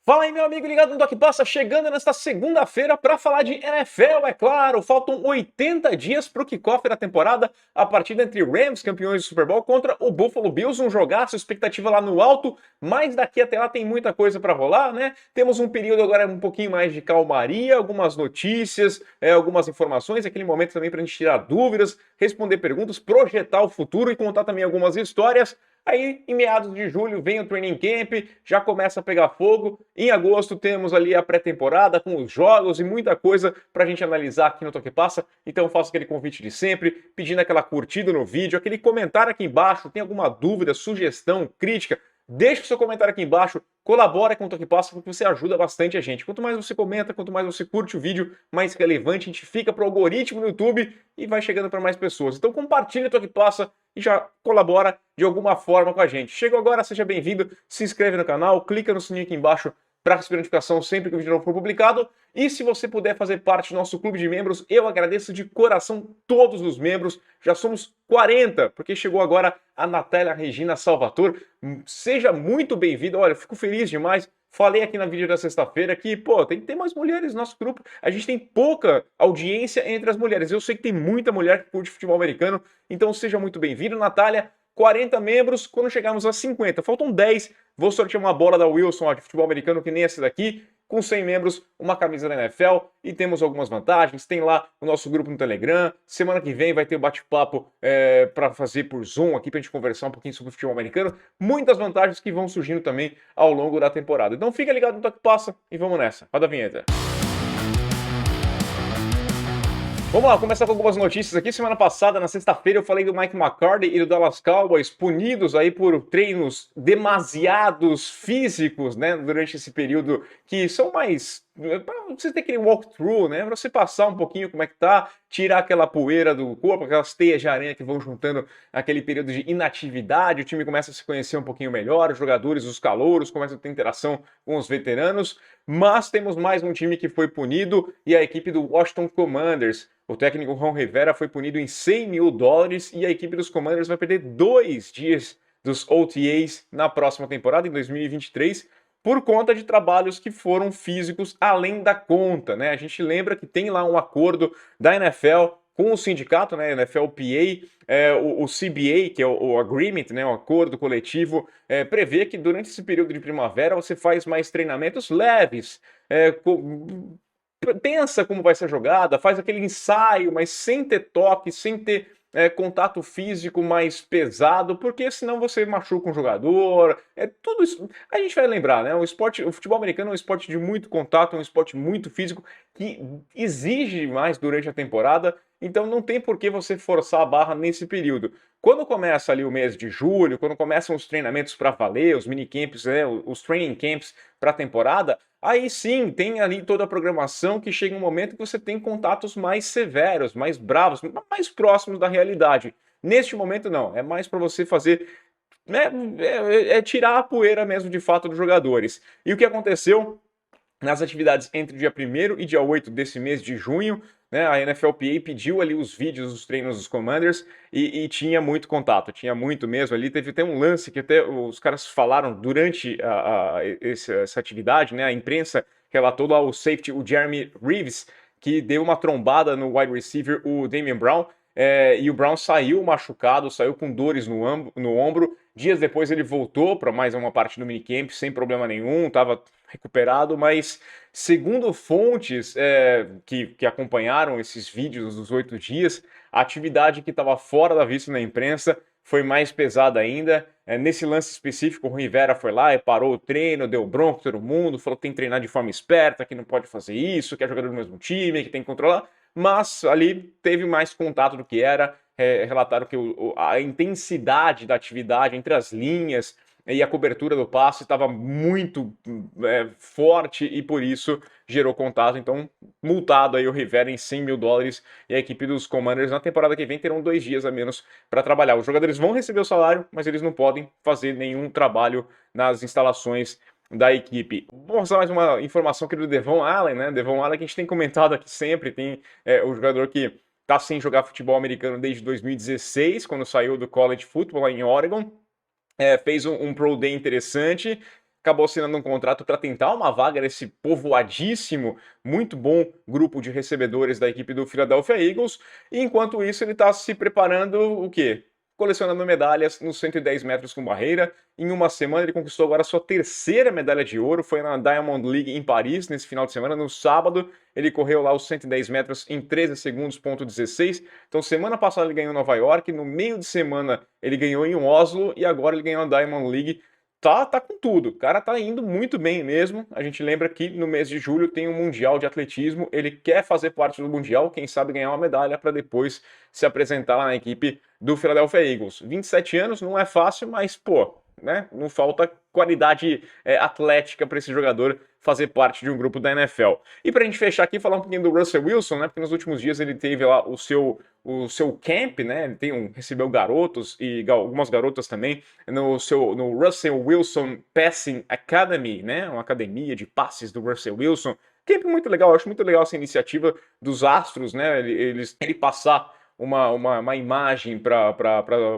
Fala aí, meu amigo ligado no Doc Passa, chegando nesta segunda-feira para falar de NFL, é claro. Faltam 80 dias para o kickoff da temporada, a partida entre Rams, campeões do Super Bowl, contra o Buffalo Bills, um jogaço, expectativa lá no alto, mas daqui até lá tem muita coisa para rolar, né? Temos um período agora um pouquinho mais de calmaria, algumas notícias, algumas informações, aquele momento também para a gente tirar dúvidas, responder perguntas, projetar o futuro e contar também algumas histórias. Aí, em meados de julho, vem o training camp, já começa a pegar fogo. Em agosto, temos ali a pré-temporada com os jogos e muita coisa pra gente analisar aqui no Toque Passa. Então, eu faço aquele convite de sempre, pedindo aquela curtida no vídeo, aquele comentário aqui embaixo. Tem alguma dúvida, sugestão, crítica? Deixe o seu comentário aqui embaixo, colabora com o Toque Passa, porque você ajuda bastante a gente. Quanto mais você comenta, quanto mais você curte o vídeo, mais relevante a gente fica para o algoritmo do YouTube e vai chegando para mais pessoas. Então compartilha o Toque Passa e já colabora de alguma forma com a gente. Chegou agora, seja bem-vindo, se inscreve no canal, clica no sininho aqui embaixo para receber notificação sempre que o vídeo novo for publicado. E se você puder fazer parte do nosso clube de membros, eu agradeço de coração todos os membros. Já somos 40, porque chegou agora a Natália Regina Salvatore. Seja muito bem-vinda. Olha, eu fico feliz demais. Falei aqui na vídeo da sexta-feira que, pô, tem que ter mais mulheres no nosso grupo. A gente tem pouca audiência entre as mulheres. Eu sei que tem muita mulher que curte futebol americano, então seja muito bem-vindo, Natália. 40 membros, quando chegarmos a 50, faltam 10, vou sortear uma bola da Wilson de futebol americano, que nem essa daqui, com 100 membros, uma camisa da NFL, e temos algumas vantagens, tem lá o nosso grupo no Telegram, semana que vem vai ter o bate-papo para fazer por Zoom aqui, pra gente conversar um pouquinho sobre o futebol americano, muitas vantagens que vão surgindo também ao longo da temporada. Então fica ligado no Toque Passa e vamos nessa, roda a vinheta. Vamos lá, começar com algumas notícias aqui. Semana passada, na sexta-feira, eu falei do Mike McCarthy e do Dallas Cowboys punidos aí por treinos demasiados físicos, né, durante esse período, que são mais para você ter aquele walkthrough, né, para você passar um pouquinho como é que tá, tirar aquela poeira do corpo, aquelas teias de aranha que vão juntando aquele período de inatividade, o time começa a se conhecer um pouquinho melhor, os jogadores, os calouros começam a ter interação com os veteranos, mas temos mais um time que foi punido e a equipe do Washington Commanders. O técnico Ron Rivera foi punido em $100 mil e a equipe dos Commanders vai perder 2 dias dos OTAs na próxima temporada, em 2023, por conta de trabalhos que foram físicos além da conta, né? A gente lembra que tem lá um acordo da NFL com o sindicato, né, NFLPA, o CBA, que é o agreement, né, o acordo coletivo, prevê que durante esse período de primavera você faz mais treinamentos leves, pensa como vai ser a jogada, faz aquele ensaio, mas sem ter toque, sem ter contato físico mais pesado, porque senão você machuca um jogador, tudo isso. A gente vai lembrar, né? O futebol americano é um esporte de muito contato, é um esporte muito físico, que exige mais durante a temporada, então não tem por que você forçar a barra nesse período. Quando começa ali o mês de julho, quando começam os treinamentos para valer, os minicamps, os training camps para a temporada, aí sim, tem ali toda a programação que chega um momento que você tem contatos mais severos, mais bravos, mais próximos da realidade. Neste momento, não. É mais para você fazer... tirar a poeira mesmo, de fato, dos jogadores. E o que aconteceu nas atividades entre o dia 1º e dia 8 desse mês de junho, né, a NFLPA pediu ali os vídeos dos treinos dos Commanders e tinha muito contato, tinha muito mesmo ali. Teve até um lance que até os caras falaram durante essa atividade, né, a imprensa relatou lá o safety, o Jeremy Reeves, que deu uma trombada no wide receiver, o Damian Brown, e o Brown saiu machucado, saiu com dores no ombro. Dias depois ele voltou para mais uma parte do minicamp sem problema nenhum, estava recuperado, mas segundo fontes que acompanharam esses vídeos dos 8 dias, a atividade que estava fora da vista na imprensa foi mais pesada ainda. Nesse lance específico, o Rivera foi lá e parou o treino, deu bronca todo mundo, falou que tem que treinar de forma esperta, que não pode fazer isso, que é jogador do mesmo time, que tem que controlar, mas ali teve mais contato do que era. Relataram que a intensidade da atividade entre as linhas e a cobertura do passe estava muito forte e por isso gerou contato. Então, multado aí o Rivera em $100 mil e a equipe dos Commanders na temporada que vem terão 2 dias a menos para trabalhar. Os jogadores vão receber o salário, mas eles não podem fazer nenhum trabalho nas instalações da equipe. Vou mostrar mais uma informação aqui do Devon Allen, né? Devon Allen que a gente tem comentado aqui sempre, tem o jogador que tá sem jogar futebol americano desde 2016, quando saiu do college football lá em Oregon. Fez um Pro Day interessante, acabou assinando um contrato para tentar uma vaga nesse povoadíssimo, muito bom grupo de recebedores da equipe do Philadelphia Eagles, e enquanto isso ele está se preparando o quê? Colecionando medalhas nos 110 metros com barreira. Em uma semana ele conquistou agora a sua terceira medalha de ouro, foi na Diamond League em Paris, nesse final de semana, no sábado, ele correu lá os 110 metros em 13 segundos, ponto 16. Então semana passada ele ganhou em Nova York, no meio de semana ele ganhou em Oslo, e agora ele ganhou a Diamond League. Tá com tudo, o cara tá indo muito bem mesmo. A gente lembra que no mês de julho tem um Mundial de Atletismo, ele quer fazer parte do Mundial, quem sabe ganhar uma medalha para depois se apresentar lá na equipe do Philadelphia Eagles. 27 anos não é fácil, mas pô, né, não falta qualidade atlética para esse jogador fazer parte de um grupo da NFL. E pra gente fechar aqui, falar um pouquinho do Russell Wilson, né, porque nos últimos dias ele teve lá o seu camp, né, ele recebeu garotos e algumas garotas também no Russell Wilson Passing Academy, né, uma academia de passes do Russell Wilson. Camp muito legal, eu acho muito legal essa iniciativa dos astros, né, ele passar uma imagem para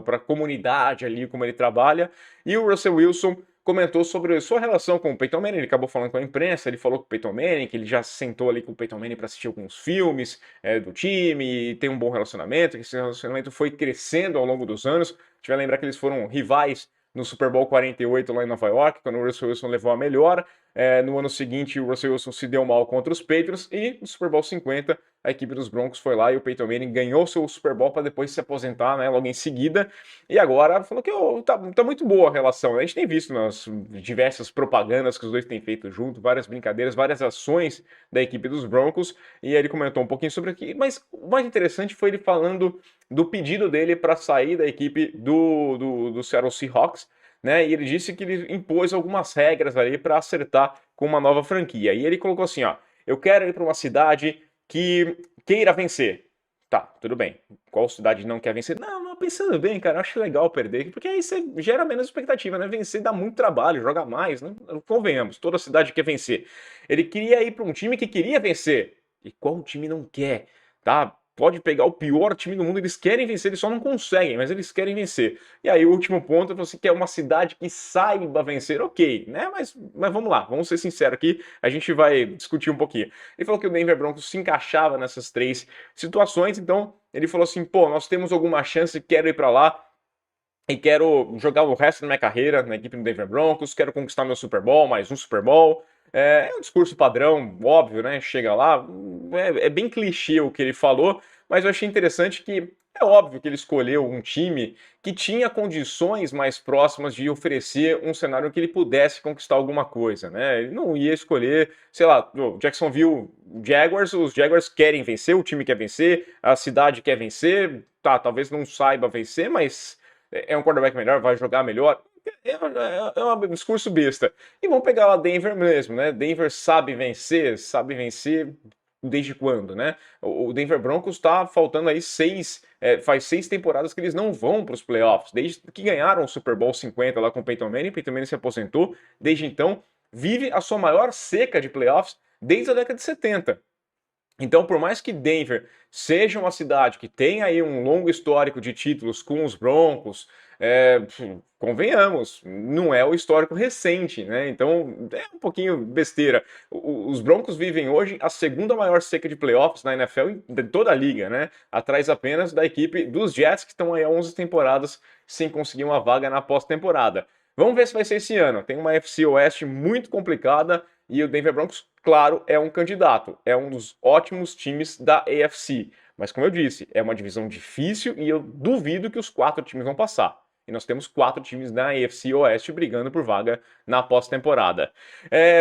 a comunidade ali, como ele trabalha. E o Russell Wilson comentou sobre sua relação com o Peyton Manning, ele acabou falando com a imprensa, ele falou com o Peyton Manning, que ele já sentou ali com o Peyton Manning para assistir alguns filmes do time, e tem um bom relacionamento, que esse relacionamento foi crescendo ao longo dos anos. A gente vai lembrar que eles foram rivais no Super Bowl 48 lá em Nova York, quando o Russell Wilson levou a melhor. No ano seguinte, o Russell Wilson se deu mal contra os Patriots, e no Super Bowl 50, a equipe dos Broncos foi lá e o Peyton Manning ganhou seu Super Bowl para depois se aposentar, né, logo em seguida. E agora falou que tá muito boa a relação. A gente tem visto nas diversas propagandas que os dois têm feito junto, várias brincadeiras, várias ações da equipe dos Broncos. E aí ele comentou um pouquinho sobre aqui, mas o mais interessante foi ele falando do pedido dele para sair da equipe do Seattle Seahawks, né? E ele disse que ele impôs algumas regras ali para acertar com uma nova franquia. E ele colocou assim, ó: eu quero ir para uma cidade que queira vencer. Tá, tudo bem. Qual cidade não quer vencer? Não, pensando bem, cara, eu acho legal perder, porque aí você gera menos expectativa, né? Vencer dá muito trabalho, joga mais, né? Convenhamos, toda cidade quer vencer. Ele queria ir para um time que queria vencer. E qual time não quer? Tá? Pode pegar o pior time do mundo, eles querem vencer, eles só não conseguem, mas eles querem vencer. E aí o último ponto é você quer uma cidade que saiba vencer, ok, né? Mas vamos lá, vamos ser sinceros aqui, a gente vai discutir um pouquinho. Ele falou que o Denver Broncos se encaixava nessas três situações, então ele falou assim, pô, nós temos alguma chance, quero ir para lá e quero jogar o resto da minha carreira na equipe do Denver Broncos, quero conquistar meu Super Bowl, mais um Super Bowl. É um discurso padrão, óbvio, né? Chega lá, é bem clichê o que ele falou, mas eu achei interessante que é óbvio que ele escolheu um time que tinha condições mais próximas de oferecer um cenário que ele pudesse conquistar alguma coisa, né? Ele não ia escolher, sei lá, o Jacksonville Jaguars, os Jaguars querem vencer, o time quer vencer, a cidade quer vencer, tá, talvez não saiba vencer, mas é um quarterback melhor, vai jogar melhor. É um discurso besta. E vamos pegar lá Denver mesmo, né? Denver sabe vencer desde quando, né? O Denver Broncos tá faltando aí faz 6 temporadas que eles não vão para os playoffs, desde que ganharam o Super Bowl 50 lá com o Peyton Manning se aposentou, desde então vive a sua maior seca de playoffs desde a década de 70. Então, por mais que Denver seja uma cidade que tem aí um longo histórico de títulos com os Broncos, convenhamos, não é o histórico recente, né? Então, é um pouquinho besteira. Os Broncos vivem hoje a segunda maior seca de playoffs na NFL de toda a liga, né? Atrás apenas da equipe dos Jets, que estão aí há 11 temporadas sem conseguir uma vaga na pós-temporada. Vamos ver se vai ser esse ano. Tem uma FC Oeste muito complicada e o Denver Broncos, claro, é um candidato. É um dos ótimos times da AFC. Mas, como eu disse, é uma divisão difícil e eu duvido que os 4 times vão passar. E nós temos 4 times da AFC Oeste brigando por vaga na pós-temporada.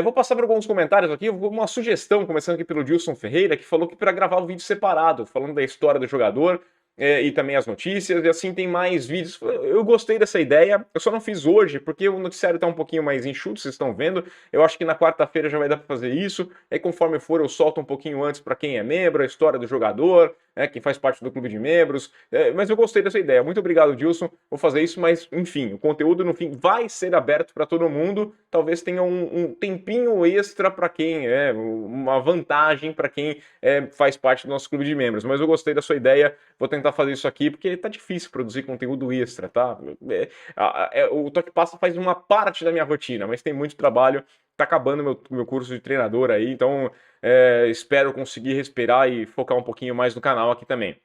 Vou passar por alguns comentários aqui. Uma sugestão, começando aqui pelo Dilson Ferreira, que falou que para gravar um vídeo separado, falando da história do jogador, e também as notícias, e assim tem mais vídeos. Eu gostei dessa ideia, eu só não fiz hoje, porque o noticiário está um pouquinho mais enxuto, vocês estão vendo. Eu acho que na quarta-feira já vai dar para fazer isso, aí conforme for eu solto um pouquinho antes para quem é membro, a história do jogador, quem faz parte do clube de membros. Mas eu gostei dessa ideia. Muito obrigado, Dilson. Vou fazer isso, mas enfim, o conteúdo no fim vai ser aberto para todo mundo. Talvez tenha um tempinho extra para quem uma vantagem para quem faz parte do nosso clube de membros. Mas eu gostei da sua ideia. Vou tentar fazer isso aqui porque tá difícil produzir conteúdo extra, tá? O Toque Passa faz uma parte da minha rotina, mas tem muito trabalho. Tá acabando meu curso de treinador aí, então espero conseguir respirar e focar um pouquinho mais no canal aqui também.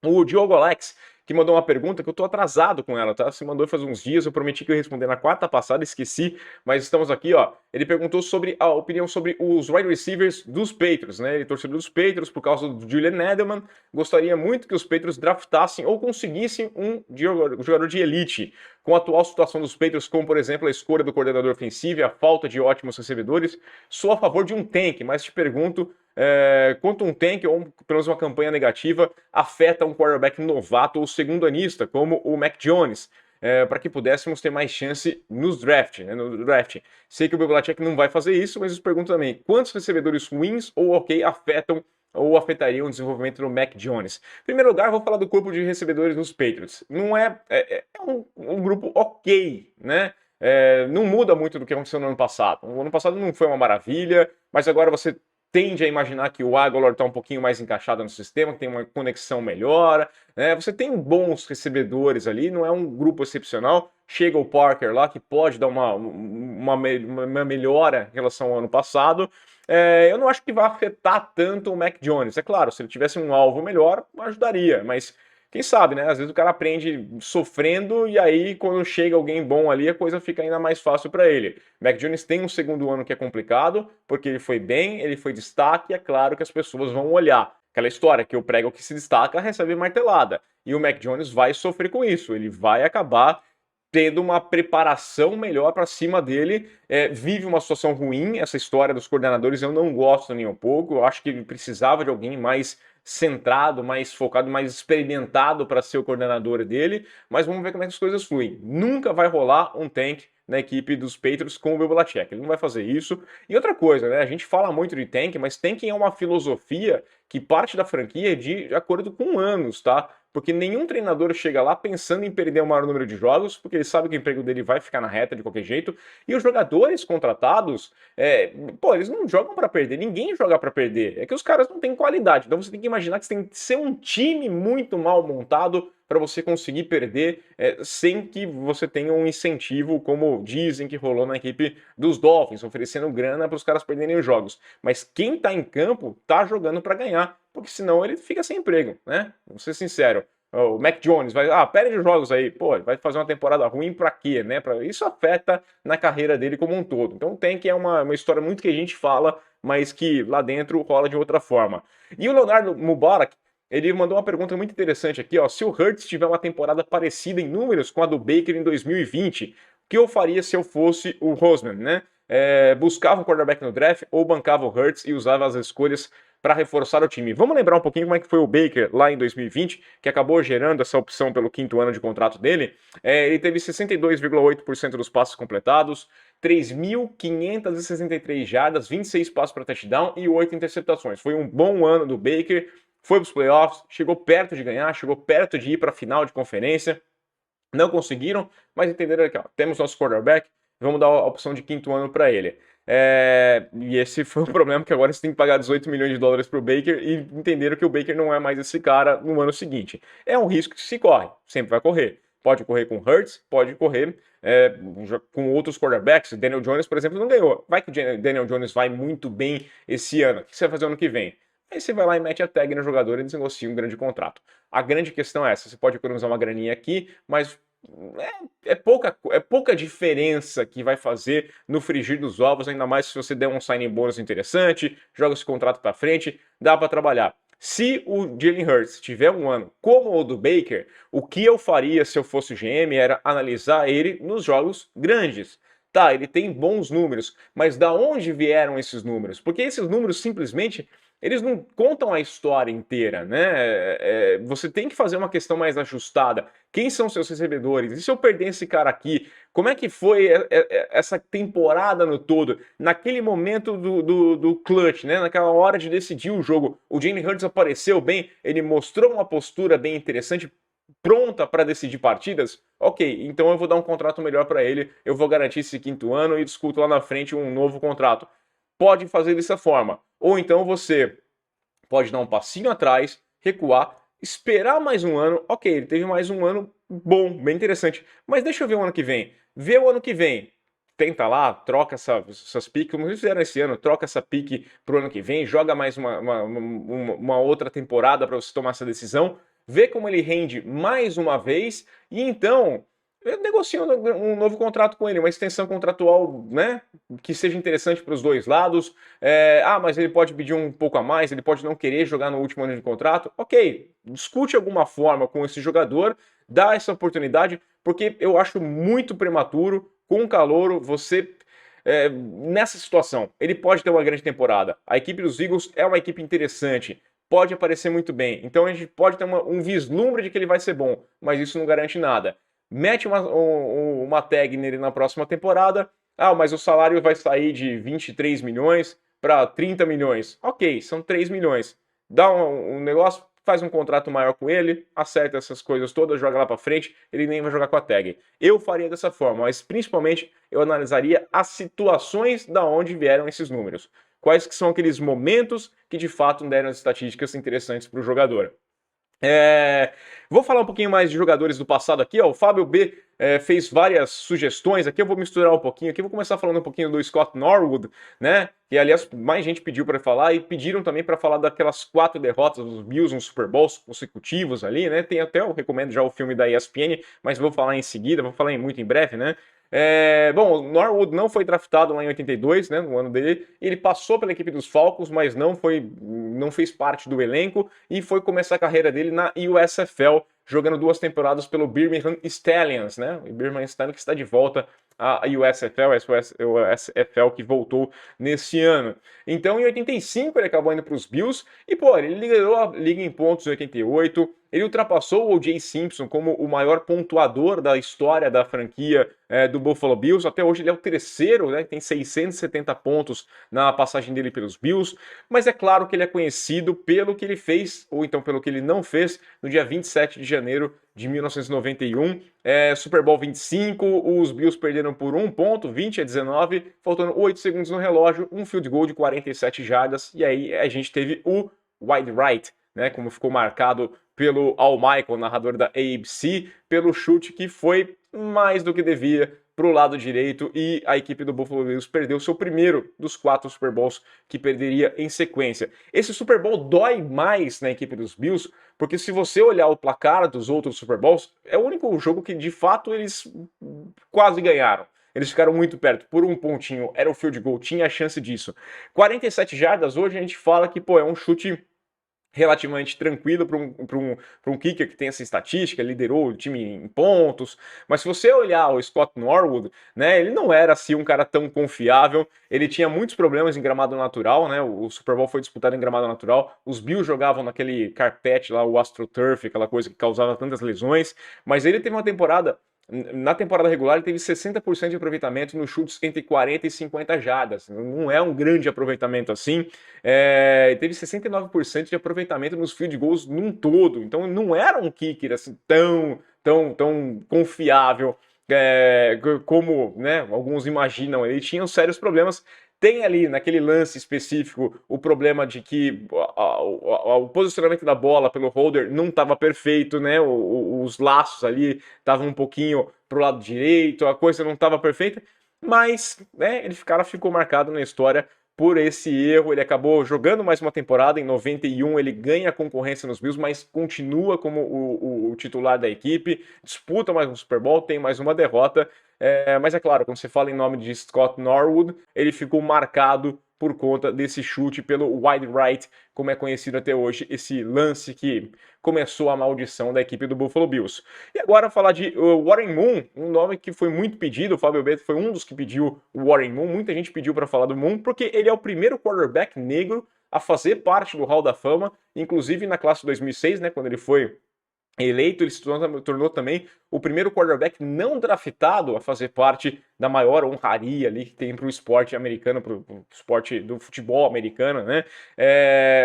O Diogo Alex, que mandou uma pergunta que eu tô atrasado com ela, tá? Se mandou faz uns dias, eu prometi que eu ia responder na quarta passada, esqueci, mas estamos aqui, ó. Ele perguntou sobre a opinião sobre os wide receivers dos Patriots, né? Ele torcedor dos Patriots por causa do Julian Edelman, gostaria muito que os Patriots draftassem ou conseguissem um jogador de elite. Com a atual situação dos Patriots, como por exemplo a escolha do coordenador ofensivo e a falta de ótimos recebedores, sou a favor de um tank, mas te pergunto quanto um tank ou pelo menos uma campanha negativa afeta um quarterback novato ou segundo anista, como o Mac Jones, para que pudéssemos ter mais chance no draft. Sei que o Bill Belichick não vai fazer isso, mas eu pergunto também, quantos recebedores ruins ou ok afetam ou afetariam o desenvolvimento do Mac Jones? Em primeiro lugar, vou falar do corpo de recebedores nos Patriots. Não é um grupo ok, né? Não muda muito do que aconteceu no ano passado. O ano passado não foi uma maravilha, mas agora você tende a imaginar que o Agholor está um pouquinho mais encaixado no sistema, que tem uma conexão melhor, né? Você tem bons recebedores ali, não é um grupo excepcional. Chega o Parker lá, que pode dar uma melhora em relação ao ano passado. Eu não acho que vai afetar tanto o Mac Jones. É claro, se ele tivesse um alvo melhor, ajudaria, mas quem sabe, né? Às vezes o cara aprende sofrendo e aí quando chega alguém bom ali, a coisa fica ainda mais fácil para ele. Mac Jones tem um segundo ano que é complicado, porque ele foi bem, ele foi destaque, e é claro que as pessoas vão olhar. Aquela história que o prego que se destaca recebe martelada. E o Mac Jones vai sofrer com isso, ele vai acabar tendo uma preparação melhor para cima dele, vive uma situação ruim, essa história dos coordenadores eu não gosto nem um pouco, eu acho que ele precisava de alguém mais centrado, mais focado, mais experimentado para ser o coordenador dele, mas vamos ver como é que as coisas fluem. Nunca vai rolar um tank na equipe dos Patriots com o Bill Belichick, ele não vai fazer isso. E outra coisa, né, a gente fala muito de tank, mas tanking é uma filosofia que parte da franquia de acordo com anos, tá? Porque nenhum treinador chega lá pensando em perder o maior número de jogos, porque ele sabe que o emprego dele vai ficar na reta de qualquer jeito. E os jogadores contratados, eles não jogam para perder, ninguém joga para perder. É que os caras não têm qualidade. Então você tem que imaginar que você tem que ser um time muito mal montado para você conseguir perder sem que você tenha um incentivo, como dizem que rolou na equipe dos Dolphins, oferecendo grana para os caras perderem os jogos. Mas quem está em campo está jogando para ganhar, porque senão ele fica sem emprego, né? Vamos ser sincero. O Mac Jones vai, perde os jogos aí, vai fazer uma temporada ruim pra quê, né? Isso afeta na carreira dele como um todo. Então tem que uma história muito que a gente fala, mas que lá dentro rola de outra forma. E o Leonardo Mubarak, ele mandou uma pergunta muito interessante aqui, ó. Se o Hurts tiver uma temporada parecida em números com a do Baker em 2020, o que eu faria se eu fosse o Roseman, né? Buscava um quarterback no draft ou bancava o Hurts e usava as escolhas para reforçar o time. Vamos lembrar um pouquinho como é que foi o Baker lá em 2020, que acabou gerando essa opção pelo quinto ano de contrato dele. Ele teve 62,8% dos passes completados, 3.563 jardas, 26 passes para touchdown e 8 interceptações. Foi um bom ano do Baker, foi para os playoffs, chegou perto de ganhar, chegou perto de ir para a final de conferência. Não conseguiram, mas entenderam que temos nosso quarterback, vamos dar a opção de quinto ano para ele. E esse foi o problema, que agora você tem que pagar 18 milhões de dólares para o Baker e entenderam que o Baker não é mais esse cara no ano seguinte. É um risco que se corre, sempre vai correr. Pode correr com Hurts, pode correr com outros quarterbacks. Daniel Jones, por exemplo, não ganhou. Vai que o Daniel Jones vai muito bem esse ano. O que você vai fazer ano que vem? Aí você vai lá e mete a tag no jogador e negocia um grande contrato. A grande questão é essa, você pode economizar uma graninha aqui, mas é pouca diferença que vai fazer no frigir dos ovos, ainda mais se você der um signing bônus interessante, joga esse contrato para frente, dá para trabalhar. Se o Jalen Hurts tiver um ano como o do Baker, o que eu faria se eu fosse o GM era analisar ele nos jogos grandes. Tá, ele tem bons números, mas da onde vieram esses números? Porque esses números simplesmente eles não contam a história inteira, né? Você tem que fazer uma questão mais ajustada. Quem são seus recebedores? E se eu perder esse cara aqui? Como é que foi essa temporada no todo? Naquele momento do clutch, né? Naquela hora de decidir o jogo, o Jalen Hurts apareceu bem, ele mostrou uma postura bem interessante, pronta para decidir partidas. Ok, então eu vou dar um contrato melhor para ele, eu vou garantir esse quinto ano e discuto lá na frente um novo contrato. Pode fazer dessa forma. Ou então você pode dar um passinho atrás, recuar, esperar mais um ano. Ok, ele teve mais um ano bom, bem interessante. Mas deixa eu ver o ano que vem. Vê o ano que vem. Tenta lá, troca essas piques, como eles fizeram esse ano, troca essa pique pro ano que vem, joga mais uma outra temporada para você tomar essa decisão, vê como ele rende mais uma vez, e então eu negocio um novo contrato com ele, uma extensão contratual, né, que seja interessante para os dois lados. Mas ele pode pedir um pouco a mais, ele pode não querer jogar no último ano de contrato. Ok, discute alguma forma com esse jogador, dá essa oportunidade, porque eu acho muito prematuro, com o calouro, você nessa situação. Ele pode ter uma grande temporada. A equipe dos Eagles é uma equipe interessante, pode aparecer muito bem. Então a gente pode ter um vislumbre de que ele vai ser bom, mas isso não garante nada. Mete uma tag nele na próxima temporada. Mas o salário vai sair de 23 milhões para 30 milhões. Ok, são 3 milhões. Dá um negócio, faz um contrato maior com ele, acerta essas coisas todas, joga lá para frente, ele nem vai jogar com a tag. Eu faria dessa forma, mas principalmente eu analisaria as situações da onde vieram esses números. Quais que são aqueles momentos que de fato deram as estatísticas interessantes para o jogador. Vou falar um pouquinho mais de jogadores do passado aqui. O Fábio B fez várias sugestões aqui. Eu vou misturar um pouquinho aqui. Vou começar falando um pouquinho do Scott Norwood, né? Que aliás mais gente pediu para falar e pediram também para falar daquelas 4 derrotas dos Bills nos Super Bowls consecutivos ali, né? Tem até eu recomendo já o filme da ESPN, mas vou falar em seguida. Vou falar muito em breve, né? O Norwood não foi draftado lá em 82, né, no ano dele. Ele passou pela equipe dos Falcons, mas não fez parte do elenco e foi começar a carreira dele na USFL, jogando 2 temporadas pelo Birmingham Stallions, né? O Birmingham Stallions que está de volta à USFL, a USFL que voltou nesse ano. Então, em 85 ele acabou indo para os Bills e, ele liderou a liga em pontos em 88. Ele ultrapassou o O.J. Simpson como o maior pontuador da história da franquia do Buffalo Bills. Até hoje ele é o terceiro, né? Tem 670 pontos na passagem dele pelos Bills. Mas é claro que ele é conhecido pelo que ele fez, ou então pelo que ele não fez, no dia 27 de janeiro de 1991. Super Bowl 25, os Bills perderam por 1 ponto, 20-19, faltando 8 segundos no relógio, um field goal de 47 jardas. E aí a gente teve o wide right, né, como ficou marcado pelo Al Michael, narrador da ABC, pelo chute que foi mais do que devia para o lado direito, e a equipe do Buffalo Bills perdeu seu primeiro dos 4 Super Bowls que perderia em sequência. Esse Super Bowl dói mais na equipe dos Bills, porque se você olhar o placar dos outros Super Bowls, é o único jogo que de fato eles quase ganharam. Eles ficaram muito perto, por 1 pontinho, era o field goal, tinha a chance disso. 47 jardas, hoje a gente fala que é um chute relativamente tranquilo para um kicker que tem essa estatística, liderou o time em pontos, mas se você olhar o Scott Norwood, né, ele não era assim um cara tão confiável, ele tinha muitos problemas em gramado natural, né, o Super Bowl foi disputado em gramado natural, os Bills jogavam naquele carpete lá, o AstroTurf, aquela coisa que causava tantas lesões, mas ele teve uma temporada. Na temporada regular, ele teve 60% de aproveitamento nos chutes entre 40 e 50 jardas. Não é um grande aproveitamento assim. Teve 69% de aproveitamento nos field goals num todo. Então, não era um kicker assim, tão confiável como, né, alguns imaginam. Ele tinha sérios problemas. Tem ali, naquele lance específico, o problema de que o posicionamento da bola pelo holder não estava perfeito, né? Os laços ali estavam um pouquinho pro lado direito, a coisa não estava perfeita, mas né, ficou marcado na história por esse erro. Ele acabou jogando mais uma temporada, em 91 ele ganha a concorrência nos Bills, mas continua como o titular da equipe, disputa mais um Super Bowl, tem mais uma derrota. Mas é claro, quando você fala em nome de Scott Norwood, ele ficou marcado por conta desse chute pelo wide right, como é conhecido até hoje, esse lance que começou a maldição da equipe do Buffalo Bills. E agora falar de Warren Moon, um nome que foi muito pedido, o Fábio Beto foi um dos que pediu o Warren Moon, muita gente pediu para falar do Moon, porque ele é o primeiro quarterback negro a fazer parte do Hall da Fama, inclusive na classe de 2006, né, quando ele foi eleito, ele se tornou também o primeiro quarterback não draftado a fazer parte da maior honraria ali que tem para o esporte americano, para o esporte do futebol americano, né?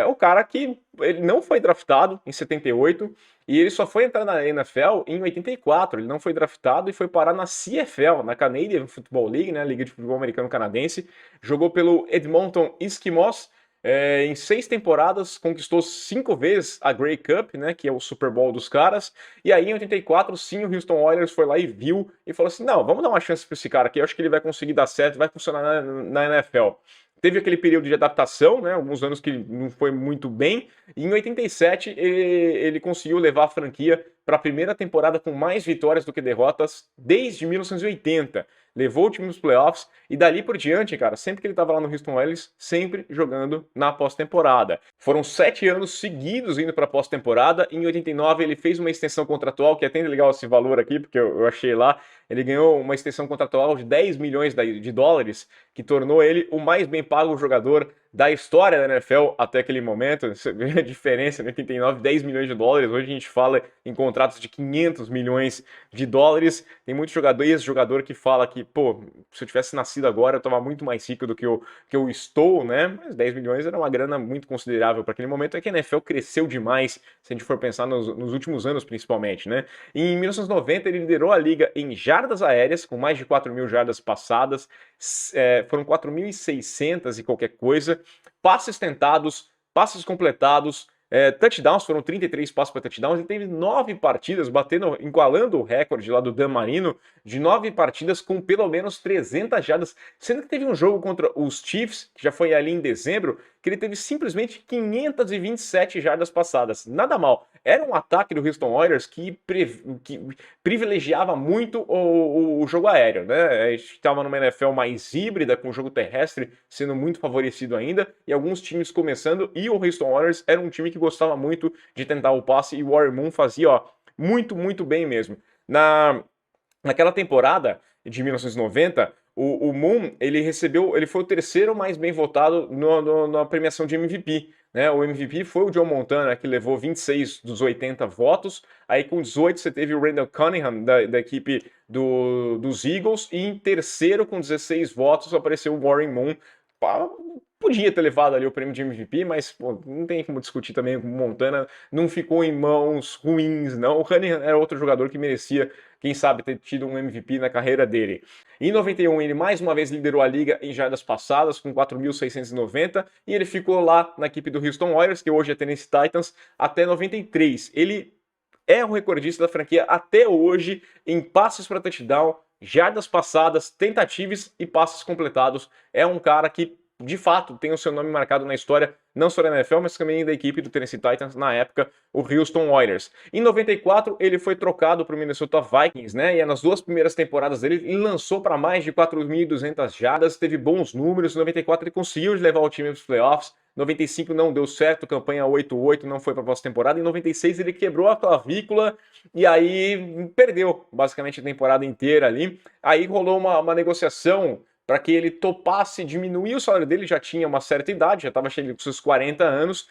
O cara que ele não foi draftado em 78 e ele só foi entrar na NFL em 84. Ele não foi draftado e foi parar na CFL, na Canadian Football League, né? Liga de Futebol Americano Canadense. Jogou pelo Edmonton Eskimos. Em 6 temporadas, conquistou 5 vezes a Grey Cup, né, que é o Super Bowl dos caras, e aí em 84, sim, o Houston Oilers foi lá e viu, e falou assim, não, vamos dar uma chance para esse cara aqui, eu acho que ele vai conseguir dar certo, vai funcionar na NFL. Teve aquele período de adaptação, né, alguns anos que não foi muito bem, e em 87 ele conseguiu levar a franquia para a primeira temporada com mais vitórias do que derrotas desde 1980. Levou o time nos playoffs e dali por diante, cara, sempre que ele estava lá no Houston Oilers, sempre jogando na pós-temporada. Foram 7 anos seguidos indo para a pós-temporada. Em 89 ele fez uma extensão contratual, que é até legal esse valor aqui, porque eu achei lá. Ele ganhou uma extensão contratual de 10 milhões de dólares, que tornou ele o mais bem pago jogador da história da NFL até aquele momento. Você vê a diferença, em 89, 10 milhões de dólares. Hoje a gente fala em contratos de 500 milhões de dólares. Tem muito jogador, ex-jogador que fala que, pô, se eu tivesse nascido agora, eu estava muito mais rico do que eu estou, né? Mas 10 milhões era uma grana muito considerável para aquele momento. É que a NFL cresceu demais, se a gente for pensar nos últimos anos, principalmente, né? Em 1990, ele liderou a liga em jardas aéreas, com mais de 4 mil jardas passadas. Foram 4.600 e qualquer coisa. Passes tentados, passes completados, touchdowns, foram 33 passes para touchdowns. Ele teve 9 partidas, igualando o recorde lá do Dan Marino, de 9 partidas com pelo menos 300 jardas, sendo que teve um jogo contra os Chiefs, que já foi ali em dezembro, que ele teve simplesmente 527 jardas passadas. Nada mal. Era um ataque do Houston Oilers que privilegiava muito o jogo aéreo, né? A gente estava numa NFL mais híbrida, com o jogo terrestre sendo muito favorecido ainda, e alguns times começando, e o Houston Oilers era um time que gostava muito de tentar o passe, e o Warren Moon fazia, ó, muito, muito bem mesmo. Naquela temporada de 1990, o Moon, ele foi o terceiro mais bem votado na premiação de MVP. Né? O MVP foi o Joe Montana, que levou 26 dos 80 votos. Aí com 18 você teve o Randall Cunningham, da equipe dos Eagles. E em terceiro, com 16 votos, apareceu o Warren Moon. Podia ter levado ali o prêmio de MVP, mas pô, não tem como discutir também com o Montana. Não ficou em mãos ruins, não. O Cunningham era outro jogador que merecia, quem sabe, ter tido um MVP na carreira dele. Em 91, ele mais uma vez liderou a liga em jardas passadas, com 4.690, e ele ficou lá na equipe do Houston Oilers, que hoje é Tennessee Titans, até 93. Ele é o recordista da franquia até hoje em passes para touchdown, jardas passadas, tentativas e passes completados. É um cara que, de fato, tem o seu nome marcado na história, não só da NFL, mas também da equipe do Tennessee Titans, na época, o Houston Oilers. Em 94, ele foi trocado para o Minnesota Vikings, né? E nas 2 primeiras temporadas dele, ele lançou para mais de 4.200 jardas, teve bons números. Em 94, ele conseguiu levar o time para os playoffs. 95 não deu certo, campanha 8-8, não foi para a pós-temporada. Em 96 ele quebrou a clavícula e aí perdeu basicamente a temporada inteira ali. Aí rolou uma negociação para que ele topasse diminuir o salário dele, já tinha uma certa idade, já estava chegando com seus 40 anos,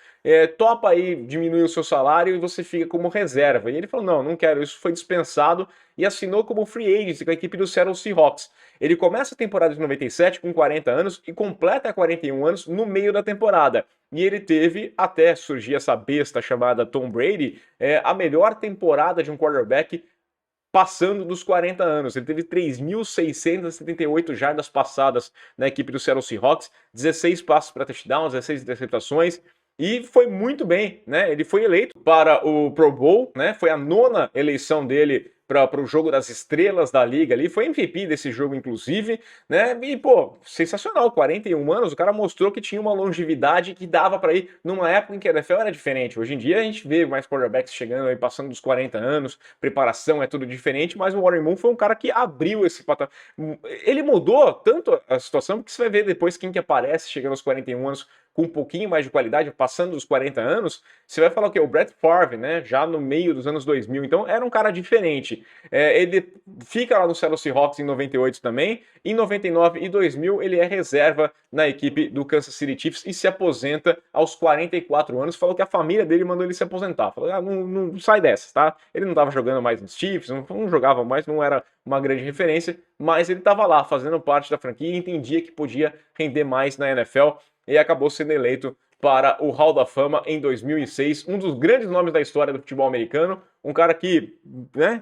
topa aí diminuir o seu salário e você fica como reserva. E ele falou, não quero, isso foi dispensado e assinou como free agent com a equipe do Seattle Seahawks. Ele começa a temporada de 97 com 40 anos e completa 41 anos no meio da temporada. E ele teve, até surgir essa besta chamada Tom Brady, a melhor temporada de um quarterback passando dos 40 anos. Ele teve 3.678 jardas passadas na equipe do Seattle Seahawks, 16 passes para touchdown, 16 interceptações, e foi muito bem, né? Ele foi eleito para o Pro Bowl, né? Foi a 9ª eleição dele para o jogo das estrelas da liga ali, foi MVP desse jogo, inclusive, né? E, pô, sensacional, 41 anos, o cara mostrou que tinha uma longevidade que dava para ir numa época em que a NFL era diferente. Hoje em dia a gente vê mais quarterbacks chegando aí, passando dos 40 anos, preparação é tudo diferente, mas o Warren Moon foi um cara que abriu esse patamar. Ele mudou tanto a situação, porque você vai ver depois quem que aparece chegando aos 41 anos com um pouquinho mais de qualidade, passando dos 40 anos, você vai falar o quê? O Brett Favre, né? Já no meio dos anos 2000. Então era um cara diferente. Ele fica lá no Seattle Seahawks em 98 também. Em 99 e 2000 ele é reserva na equipe do Kansas City Chiefs e se aposenta aos 44 anos. Falou que a família dele mandou ele se aposentar. Falou, não sai dessas, tá? Ele não estava jogando mais nos Chiefs, não jogava mais, não era uma grande referência, mas ele estava lá fazendo parte da franquia e entendia que podia render mais na NFL e acabou sendo eleito para o Hall da Fama em 2006, um dos grandes nomes da história do futebol americano, um cara que, né,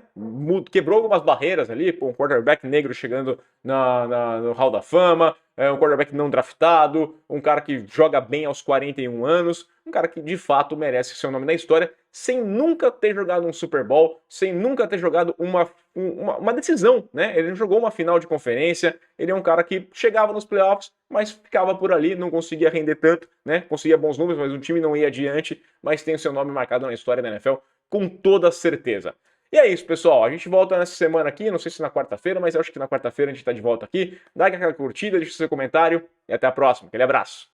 quebrou algumas barreiras ali, um quarterback negro chegando no Hall da Fama, um quarterback não draftado, um cara que joga bem aos 41 anos, um cara que de fato merece seu nome na história, sem nunca ter jogado um Super Bowl, sem nunca ter jogado uma decisão, né? Ele não jogou uma final de conferência, ele é um cara que chegava nos playoffs, mas ficava por ali, não conseguia render tanto, né? Conseguia bons números, mas o time não ia adiante, mas tem o seu nome marcado na história da NFL com toda certeza. E é isso, pessoal. A gente volta nessa semana aqui, não sei se na quarta-feira, mas eu acho que na quarta-feira a gente tá de volta aqui. Dá aquela curtida, deixa seu comentário e até a próxima. Aquele abraço.